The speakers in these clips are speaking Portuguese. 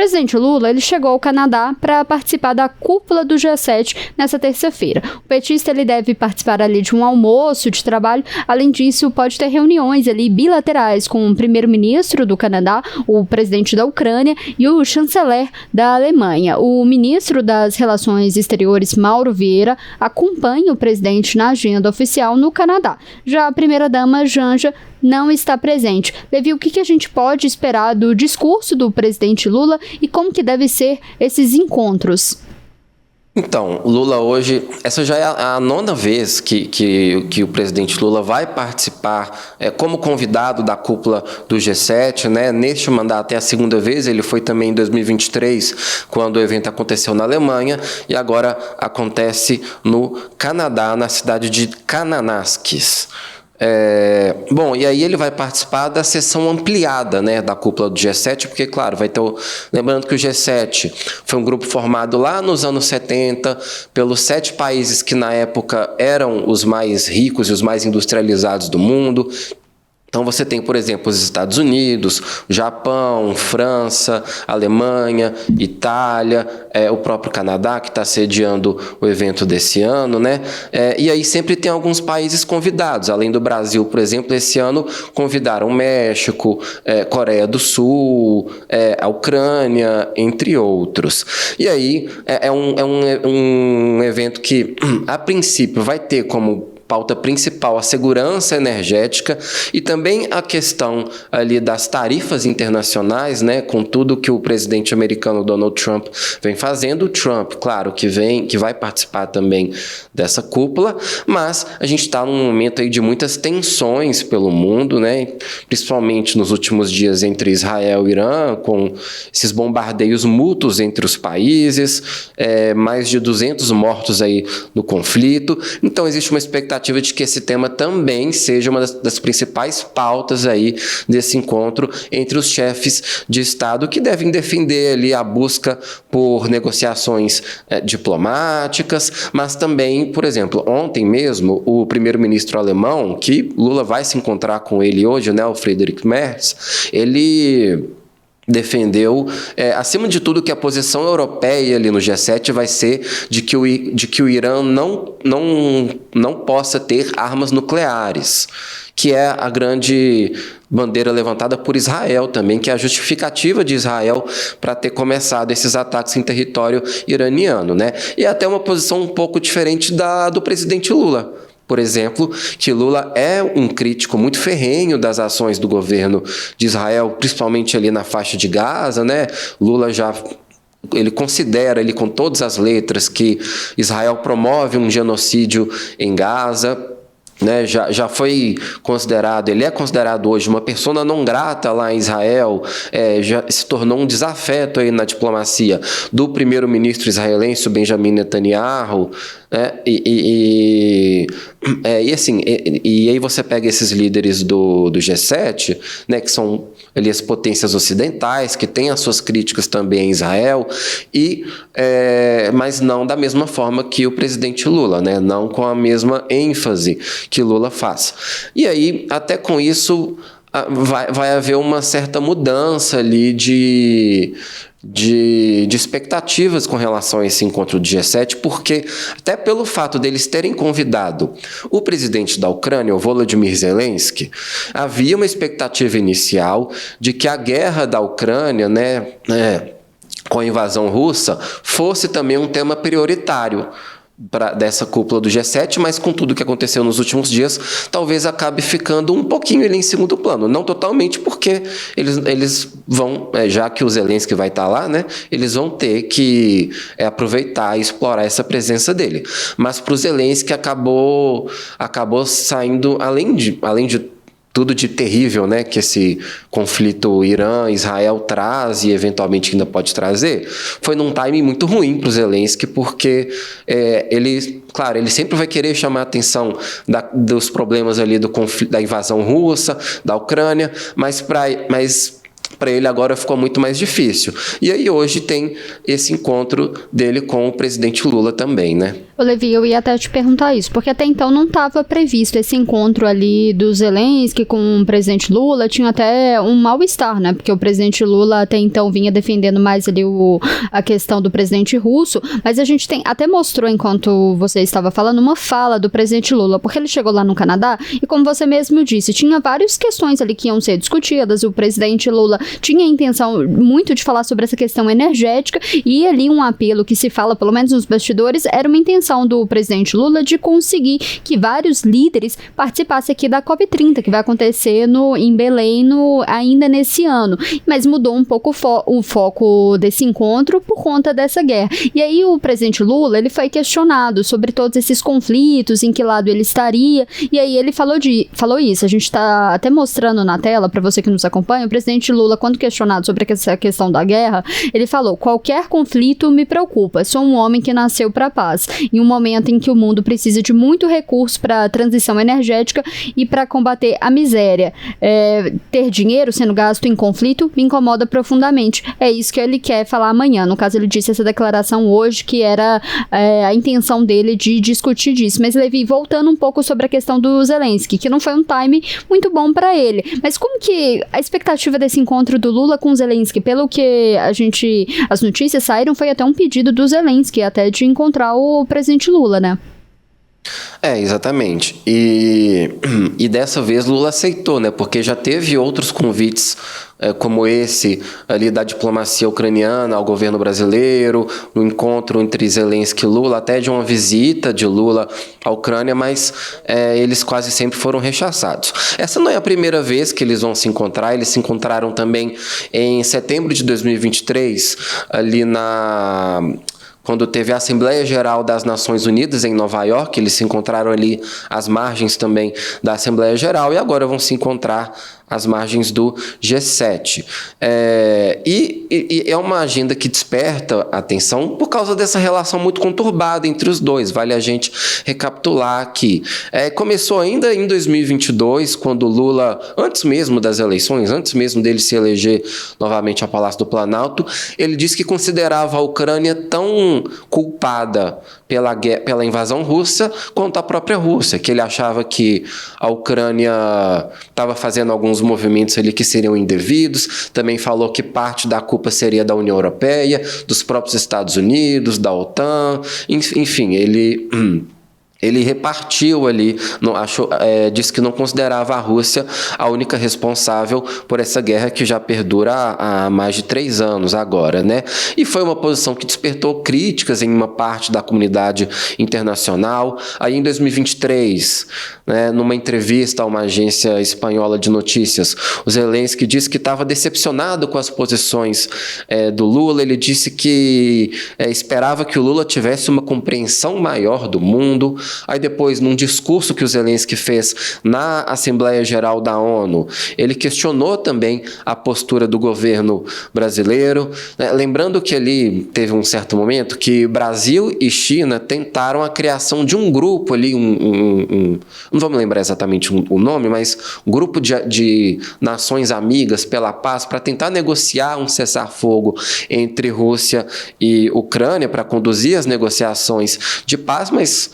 presidente Lula, ele chegou ao Canadá para participar da cúpula do G7 nessa terça-feira. O petista, ele deve participar ali de um almoço de trabalho. Além disso, pode ter reuniões ali bilaterais com o primeiro-ministro do Canadá, o presidente da Ucrânia e o chanceler da Alemanha. O ministro das Relações Exteriores, Mauro Vieira, acompanha o presidente na agenda oficial no Canadá. Já a primeira-dama, Janja, não está presente. Levi, o que a gente pode esperar do discurso do presidente Lula e como que deve ser esses encontros? Então, Lula hoje, essa já é a 9ª vez que o presidente Lula vai participar como convidado da cúpula do G7, né? Neste mandato é a 2ª vez, ele foi também em 2023, quando o evento aconteceu na Alemanha, e agora acontece no Canadá, na cidade de Kananaskis. Bom, e aí ele vai participar da sessão ampliada, né, da cúpula do G7, porque, claro, vai ter lembrando que o G7 foi um grupo formado lá nos anos 70 pelos 7 países que na época eram os mais ricos e os mais industrializados do mundo. Então você tem, por exemplo, os Estados Unidos, Japão, França, Alemanha, Itália, o próprio Canadá, que está sediando o evento desse ano, né? E aí sempre tem alguns países convidados. Além do Brasil, por exemplo, esse ano convidaram México, Coreia do Sul, a Ucrânia, entre outros. E aí é um evento que, a princípio, vai ter como pauta principal a segurança energética e também a questão ali das tarifas internacionais, né, com tudo que o presidente americano Donald Trump vem fazendo. O Trump, claro, que vai participar também dessa cúpula, mas a gente está num momento aí de muitas tensões pelo mundo, né, principalmente nos últimos dias entre Israel e Irã, com esses bombardeios mútuos entre os países, mais de 200 mortos aí no conflito. Então existe uma expectativa de que esse tema também seja uma das principais pautas aí desse encontro entre os chefes de Estado, que devem defender ali a busca por negociações diplomáticas, mas também, por exemplo, ontem mesmo, o primeiro-ministro alemão, que Lula vai se encontrar com ele hoje, né, o Friedrich Merz, ele defendeu, acima de tudo, que a posição europeia ali no G7 vai ser de que o Irã não possa ter armas nucleares, que é a grande bandeira levantada por Israel também, que é a justificativa de Israel para ter começado esses ataques em território iraniano, né? E até uma posição um pouco diferente do presidente Lula. Por exemplo, que Lula é um crítico muito ferrenho das ações do governo de Israel, principalmente ali na faixa de Gaza, né? Lula ele considera, com todas as letras, que Israel promove um genocídio em Gaza, né? Já foi considerado, ele é considerado hoje uma persona não grata lá em Israel, já se tornou um desafeto aí na diplomacia do primeiro-ministro israelense, Benjamin Netanyahu, né? E aí você pega esses líderes do G7, né, que são ali as potências ocidentais, que têm as suas críticas também a Israel, mas não da mesma forma que o presidente Lula, né, não com a mesma ênfase que Lula faz. E aí, até com isso, vai haver uma certa mudança ali de expectativas com relação a esse encontro do G7, porque até pelo fato deles terem convidado o presidente da Ucrânia, o Volodymyr Zelensky, havia uma expectativa inicial de que a guerra da Ucrânia, né, com a invasão russa, fosse também um tema prioritário dessa cúpula do G7, mas com tudo que aconteceu nos últimos dias, talvez acabe ficando um pouquinho ali em segundo plano. Não totalmente, porque eles vão, já que o Zelensky vai estar lá, né, eles vão ter que aproveitar e explorar essa presença dele. Mas para o Zelensky acabou saindo, além de tudo de terrível, né, que esse conflito Irã-Israel traz e eventualmente ainda pode trazer, foi num timing muito ruim para o Zelensky, porque ele sempre vai querer chamar a atenção dos problemas ali do conflito, da invasão russa, da Ucrânia, mas para ele agora ficou muito mais difícil. E aí hoje tem esse encontro dele com o presidente Lula também, né? Ô, Levi, eu ia até te perguntar isso, porque até então não estava previsto esse encontro ali do Zelensky com o presidente Lula, tinha até um mal-estar, né? Porque o presidente Lula até então vinha defendendo mais ali a questão do presidente russo, mas a gente até mostrou, enquanto você estava falando, uma fala do presidente Lula, porque ele chegou lá no Canadá e, como você mesmo disse, tinha várias questões ali que iam ser discutidas, o presidente Lula tinha a intenção muito de falar sobre essa questão energética e ali um apelo que se fala, pelo menos nos bastidores, era uma intenção do presidente Lula de conseguir que vários líderes participassem aqui da COP30, que vai acontecer em Belém ainda nesse ano. Mas mudou um pouco o foco desse encontro por conta dessa guerra. E aí o presidente Lula, ele foi questionado sobre todos esses conflitos, em que lado ele estaria, e aí ele falou isso. A gente está até mostrando na tela, para você que nos acompanha, o presidente Lula, quando questionado sobre essa questão da guerra, ele falou: qualquer conflito me preocupa, sou um homem que nasceu para a paz. Em um momento em que o mundo precisa de muito recurso para a transição energética e para combater a miséria. Ter dinheiro sendo gasto em conflito me incomoda profundamente. É isso que ele quer falar amanhã. No caso, ele disse essa declaração hoje, que era a intenção dele de discutir disso. Mas, Levi, voltando um pouco sobre a questão do Zelensky, que não foi um time muito bom para ele. Mas como que a expectativa desse encontro do Lula com o Zelensky, pelo que as notícias saíram, foi até um pedido do Zelensky, até de encontrar o presidente Lula, né? Exatamente. E dessa vez Lula aceitou, né? Porque já teve outros convites como esse ali da diplomacia ucraniana ao governo brasileiro, no encontro entre Zelensky e Lula, até de uma visita de Lula à Ucrânia, mas eles quase sempre foram rechaçados. Essa não é a primeira vez que eles vão se encontrar, eles se encontraram também em setembro de 2023, ali quando teve a Assembleia Geral das Nações Unidas em Nova York. Eles se encontraram ali às margens também da Assembleia Geral e agora vão se encontrar às margens do G7. E é uma agenda que desperta atenção por causa dessa relação muito conturbada entre os dois. Vale a gente recapitular aqui. Começou ainda em 2022, quando Lula, antes mesmo das eleições, antes mesmo dele se eleger novamente ao Palácio do Planalto, ele disse que considerava a Ucrânia tão culpada pela invasão russa quanto a própria Rússia, que ele achava que a Ucrânia estava fazendo alguns movimentos ali que seriam indevidos. Também falou que parte da culpa seria da União Europeia, dos próprios Estados Unidos, da OTAN, enfim, ele repartiu ali, disse que não considerava a Rússia a única responsável por essa guerra que já perdura há mais de 3 anos agora, né? E foi uma posição que despertou críticas em uma parte da comunidade internacional. Aí em 2023, né, numa entrevista a uma agência espanhola de notícias, o Zelensky disse que estava decepcionado com as posições do Lula. Ele disse que esperava que o Lula tivesse uma compreensão maior do mundo. Aí depois, num discurso que o Zelensky fez na Assembleia Geral da ONU, ele questionou também a postura do governo brasileiro, né? Lembrando que ali teve um certo momento que Brasil e China tentaram a criação de um grupo ali, não vou me lembrar exatamente o nome, mas um grupo de nações amigas pela paz para tentar negociar um cessar-fogo entre Rússia e Ucrânia para conduzir as negociações de paz, mas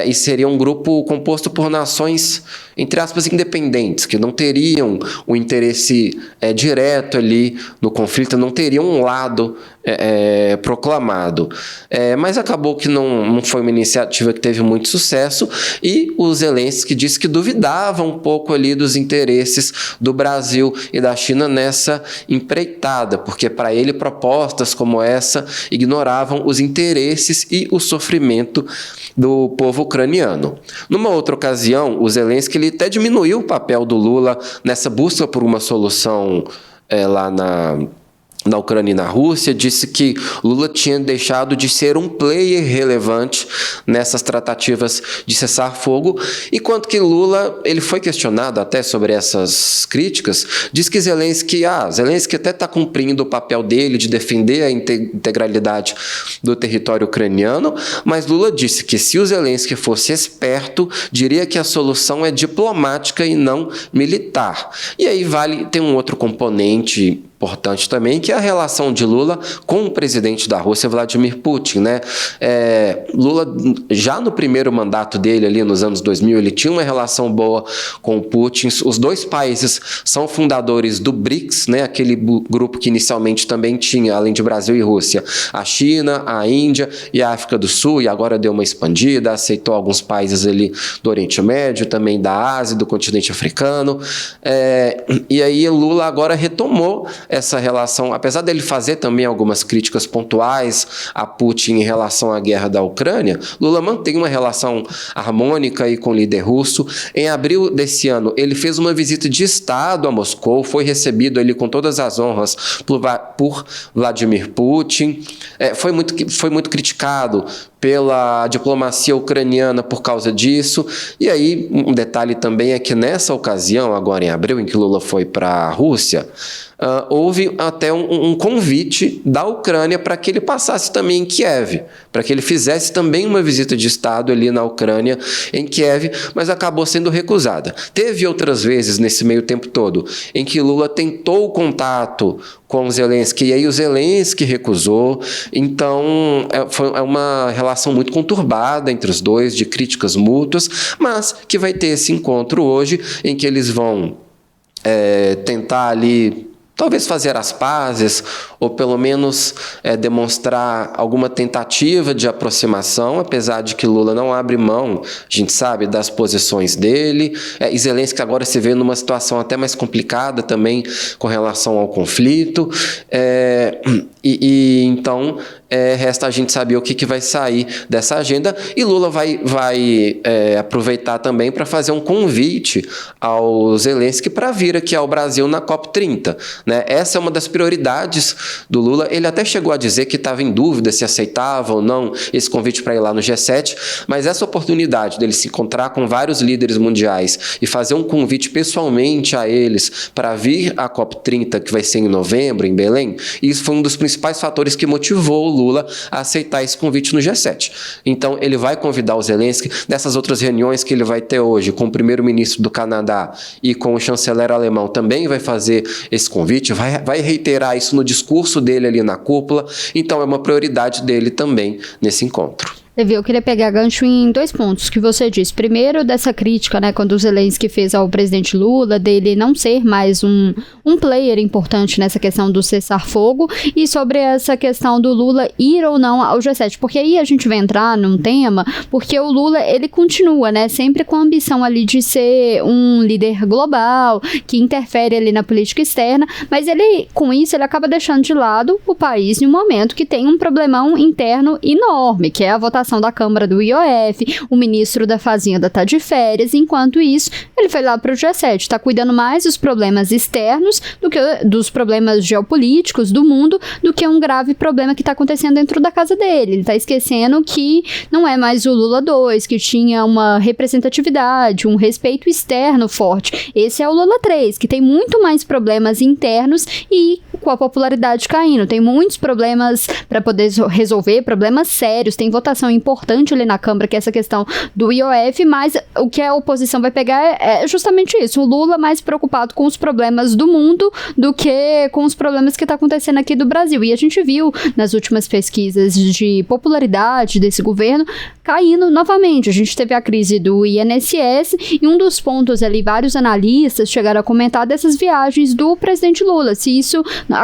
e seria um grupo composto por nações, entre aspas, independentes, que não teriam o interesse direto ali no conflito, não teriam um lado proclamado. Mas acabou que não foi uma iniciativa que teve muito sucesso, e o Zelensky disse que duvidava um pouco ali dos interesses do Brasil e da China nessa empreitada, porque para ele propostas como essa ignoravam os interesses e o sofrimento do povo ucraniano. Numa outra ocasião, o Zelensky ele até diminuiu o papel do Lula nessa busca por uma solução lá na Ucrânia e na Rússia, disse que Lula tinha deixado de ser um player relevante nessas tratativas de cessar-fogo, enquanto que Lula, ele foi questionado até sobre essas críticas, diz que Zelensky até está cumprindo o papel dele de defender a integralidade do território ucraniano, mas Lula disse que se o Zelensky fosse esperto, diria que a solução é diplomática e não militar. E aí tem um outro componente importante também, que é a relação de Lula com o presidente da Rússia, Vladimir Putin, né? Lula, já no primeiro mandato dele, ali nos anos 2000, ele tinha uma relação boa com o Putin. Os dois países são fundadores do BRICS, né? Aquele grupo que inicialmente também tinha, além de Brasil e Rússia, a China, a Índia e a África do Sul, e agora deu uma expandida, aceitou alguns países ali do Oriente Médio, também da Ásia, do continente africano. E aí Lula agora retomou essa relação, apesar dele fazer também algumas críticas pontuais a Putin em relação à guerra da Ucrânia. Lula mantém uma relação harmônica aí com o líder russo. Em abril desse ano, ele fez uma visita de Estado a Moscou, foi recebido ali com todas as honras por Vladimir Putin. Foi muito criticado pela diplomacia ucraniana por causa disso. E aí, um detalhe também é que nessa ocasião, agora em abril, em que Lula foi para a Rússia, houve até um convite da Ucrânia para que ele passasse também em Kiev, para que ele fizesse também uma visita de Estado ali na Ucrânia, em Kiev, mas acabou sendo recusada. Teve outras vezes, nesse meio tempo todo, em que Lula tentou o contato com o Zelensky, e aí o Zelensky recusou. Então, foi uma relação muito conturbada entre os dois, de críticas mútuas, mas que vai ter esse encontro hoje, em que eles vão tentar ali talvez fazer as pazes, ou pelo menos demonstrar alguma tentativa de aproximação, apesar de que Lula não abre mão, a gente sabe, das posições dele. E Zelensky agora se vê numa situação até mais complicada também com relação ao conflito. Então, resta a gente saber o que vai sair dessa agenda, e Lula vai aproveitar também para fazer um convite ao Zelensky para vir aqui ao Brasil na COP30. Né? Essa é uma das prioridades do Lula. Ele até chegou a dizer que estava em dúvida se aceitava ou não esse convite para ir lá no G7, mas essa oportunidade dele se encontrar com vários líderes mundiais e fazer um convite pessoalmente a eles para vir à COP30, que vai ser em novembro, em Belém, isso foi um dos principais fatores que motivou o Lula a aceitar esse convite no G7. Então, ele vai convidar o Zelensky. Nessas outras reuniões que ele vai ter hoje com o primeiro-ministro do Canadá e com o chanceler alemão, também vai fazer esse convite, vai reiterar isso no discurso dele ali na cúpula. Então, é uma prioridade dele também nesse encontro. Levi, eu queria pegar gancho em 2 pontos que você disse. Primeiro, dessa crítica, né, quando o Zelensky fez ao presidente Lula, dele não ser mais um player importante nessa questão do cessar-fogo, e sobre essa questão do Lula ir ou não ao G7, porque aí a gente vai entrar num tema, porque o Lula, ele continua, né, sempre com a ambição ali de ser um líder global, que interfere ali na política externa, mas ele, com isso, ele acaba deixando de lado o país em um momento que tem um problemão interno enorme, que é a votação da Câmara do IOF, o ministro da Fazenda está de férias, enquanto isso, ele foi lá para o G7, está cuidando mais dos problemas externos do que dos problemas geopolíticos do mundo, do que um grave problema que está acontecendo dentro da casa dele. Ele está esquecendo que não é mais o Lula 2, que tinha uma representatividade, um respeito externo forte. Esse é o Lula 3, que tem muito mais problemas internos e com a popularidade caindo. Tem muitos problemas para poder resolver, problemas sérios, tem votação importante ali na Câmara, que é essa questão do IOF, mas o que a oposição vai pegar é justamente isso, o Lula mais preocupado com os problemas do mundo do que com os problemas que está acontecendo aqui do Brasil. E a gente viu nas últimas pesquisas de popularidade desse governo caindo novamente. A gente teve a crise do INSS e um dos pontos ali, vários analistas chegaram a comentar dessas viagens do presidente Lula, se isso não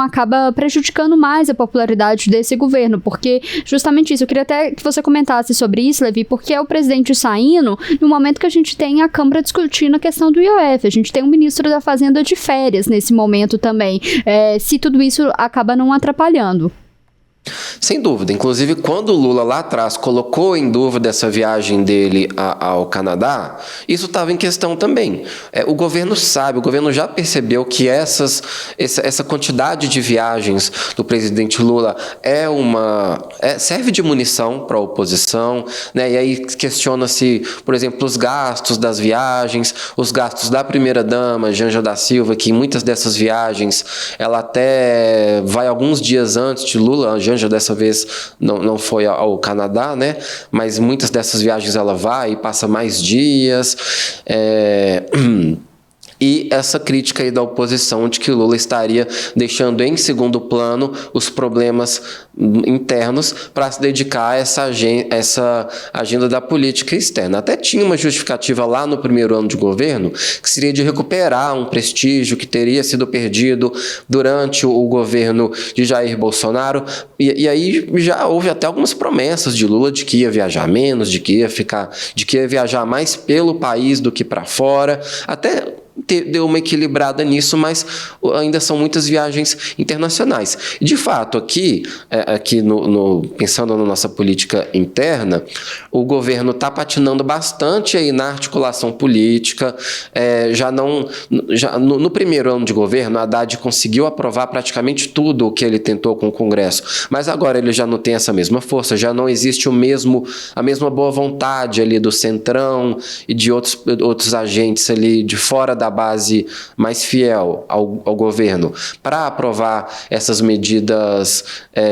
acaba prejudicando mais a popularidade desse governo, porque justamente isso, eu queria até que você comentasse sobre isso, Levi, porque é o presidente saindo no momento que a gente tem a Câmara discutindo a questão do IOF, a gente tem o ministro da Fazenda de férias nesse momento também, se tudo isso acaba não atrapalhando. Sem dúvida. Inclusive, quando o Lula lá atrás colocou em dúvida essa viagem dele ao Canadá, isso estava em questão também. O governo sabe, o governo já percebeu que essa quantidade de viagens do presidente Lula serve de munição para a oposição, né? E aí questiona-se, por exemplo, os gastos das viagens, os gastos da primeira-dama, Janja da Silva, que em muitas dessas viagens ela até vai alguns dias antes de Lula. A Janja dessa vez não foi ao Canadá, né? Mas muitas dessas viagens ela vai e passa mais dias. e essa crítica aí da oposição de que Lula estaria deixando em segundo plano os problemas internos para se dedicar a essa agenda da política externa. Até tinha uma justificativa lá no primeiro ano de governo, que seria de recuperar um prestígio que teria sido perdido durante o governo de Jair Bolsonaro, e aí já houve até algumas promessas de Lula de que ia viajar menos, de que ia viajar mais pelo país do que para fora, até deu uma equilibrada nisso, mas ainda são muitas viagens internacionais. De fato, aqui pensando na nossa política interna, o governo está patinando bastante aí na articulação política. No primeiro ano de governo, Haddad conseguiu aprovar praticamente tudo o que ele tentou com o Congresso, mas agora ele já não tem essa mesma força, já não existe a mesma boa vontade ali do Centrão e de outros agentes ali de fora da base mais fiel ao governo para aprovar essas medidas,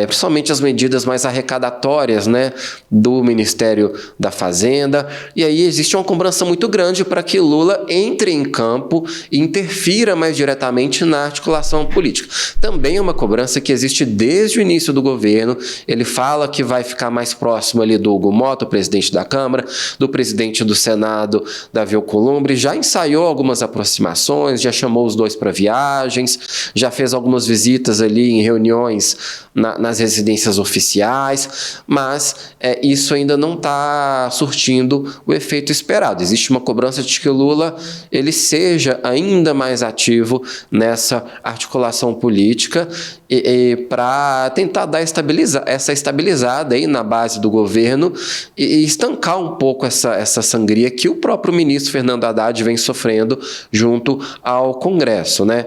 principalmente as medidas mais arrecadatórias, né, do Ministério da Fazenda. E aí existe uma cobrança muito grande para que Lula entre em campo e interfira mais diretamente na articulação política. Também é uma cobrança que existe desde o início do governo. Ele fala que vai ficar mais próximo ali do Hugo Mota, o presidente da Câmara, do presidente do Senado, Davi Alcolumbre, já ensaiou algumas aproximações, já chamou os dois para viagens, já fez algumas visitas ali em reuniões nas residências oficiais, mas isso ainda não está surtindo o efeito esperado. Existe uma cobrança de que o Lula ele seja ainda mais ativo nessa articulação política e para tentar dar essa estabilizada aí na base do governo e estancar um pouco essa sangria que o próprio ministro Fernando Haddad vem sofrendo junto ao Congresso, né?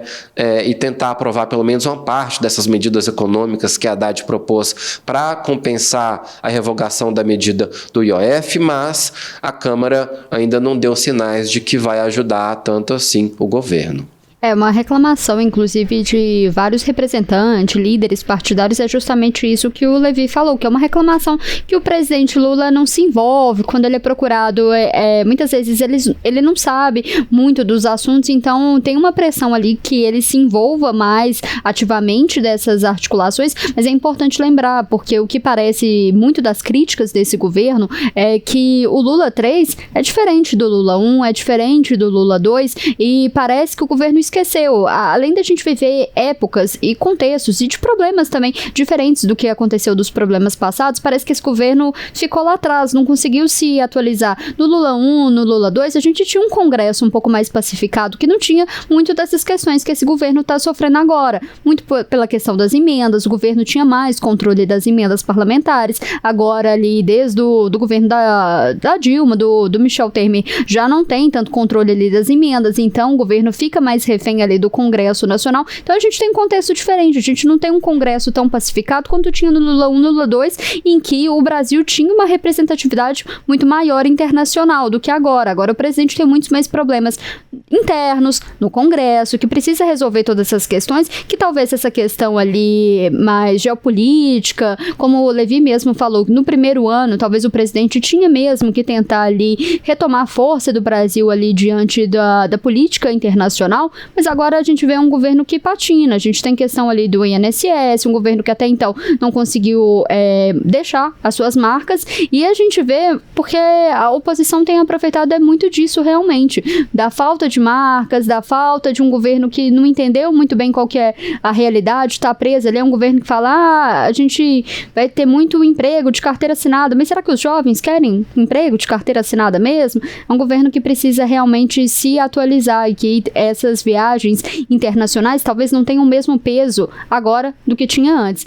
E tentar aprovar pelo menos uma parte dessas medidas econômicas que Haddad propôs para compensar a revogação da medida do IOF, mas a Câmara ainda não deu sinais de que vai ajudar tanto assim o governo. Uma reclamação, inclusive, de vários representantes, líderes partidários, é justamente isso que o Levi falou, que é uma reclamação que o presidente Lula não se envolve quando ele é procurado. Muitas vezes ele não sabe muito dos assuntos, então tem uma pressão ali que ele se envolva mais ativamente dessas articulações, mas é importante lembrar, porque o que parece muito das críticas desse governo é que o Lula 3 é diferente do Lula 1, é diferente do Lula 2, e parece que o governo esqueceu, além da gente viver épocas e contextos e de problemas também diferentes do que aconteceu dos problemas passados, parece que esse governo ficou lá atrás, não conseguiu se atualizar. No Lula 1, no Lula 2, a gente tinha um Congresso um pouco mais pacificado, que não tinha muito dessas questões que esse governo está sofrendo agora, muito pela questão das emendas. O governo tinha mais controle das emendas parlamentares, agora ali desde o governo da Dilma, do Michel Temer, já não tem tanto controle ali das emendas, então o governo fica mais refém ali do Congresso Nacional. Então a gente tem um contexto diferente, a gente não tem um Congresso tão pacificado quanto tinha no Lula 1, no Lula 2, em que o Brasil tinha uma representatividade muito maior internacional do que agora. Agora o presidente tem muitos mais problemas internos no Congresso, que precisa resolver todas essas questões, que talvez essa questão ali mais geopolítica, como o Levi mesmo falou, no primeiro ano, talvez o presidente tinha mesmo que tentar ali retomar a força do Brasil ali diante da política internacional, mas agora a gente vê um governo que patina. A gente tem questão ali do INSS, um governo que até então não conseguiu deixar as suas marcas, e a gente vê porque a oposição tem aproveitado muito disso realmente, da falta de marcas, da falta de um governo que não entendeu muito bem qual que é a realidade, está preso ali, é um governo que fala, a gente vai ter muito emprego de carteira assinada, mas será que os jovens querem emprego de carteira assinada mesmo? É um governo que precisa realmente se atualizar e que essas viagens internacionais talvez não tenham o mesmo peso agora do que tinha antes.